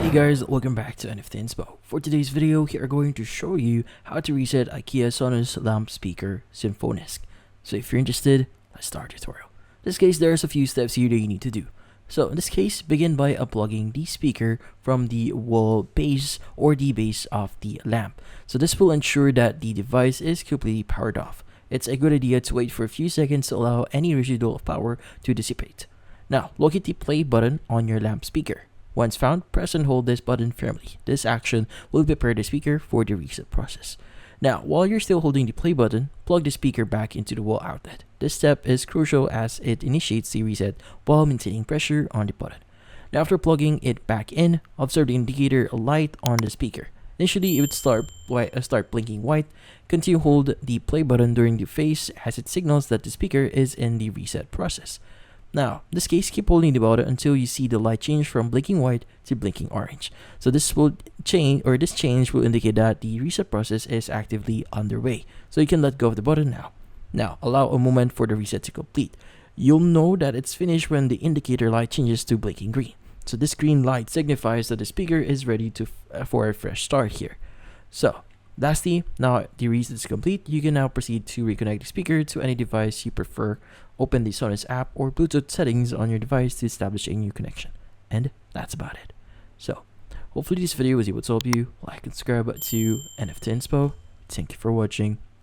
Hey guys, welcome back to NFT Inspo. For today's video, we are going to show you how to reset Ikea Sonos lamp speaker Symfonisk. So if you're interested, let's start the tutorial. In this case, there's a few steps here that you need to do. So in this case, begin by unplugging the speaker from the wall base or the base of the lamp. So this will ensure that the device is completely powered off. It's a good idea to wait for a few seconds to allow any residual power to dissipate. Now, locate the play button on your lamp speaker. Once found, press and hold this button firmly. This action will prepare the speaker for the reset process. Now, while you're still holding the play button, plug the speaker back into the wall outlet. This step is crucial as it initiates the reset while maintaining pressure on the button. Now, after plugging it back in, observe the indicator light on the speaker. Initially, it would start blinking white. Continue to hold the play button during the phase as it signals that the speaker is in the reset process. Now, in this case, keep holding the button until you see the light change from blinking white to blinking orange. So this change will indicate that the reset process is actively underway. So you can let go of the button now. Now, allow a moment for the reset to complete. You'll know that it's finished when the indicator light changes to blinking green. So this green light signifies that the speaker is ready for a fresh start here. So, lastly, now the reset is complete, you can now proceed to reconnect the speaker to any device you prefer. Open the Sonos app or Bluetooth settings on your device to establish a new connection. And that's about it. So, hopefully this video was able to help you. Like and subscribe to NFT Inspo. Thank you for watching.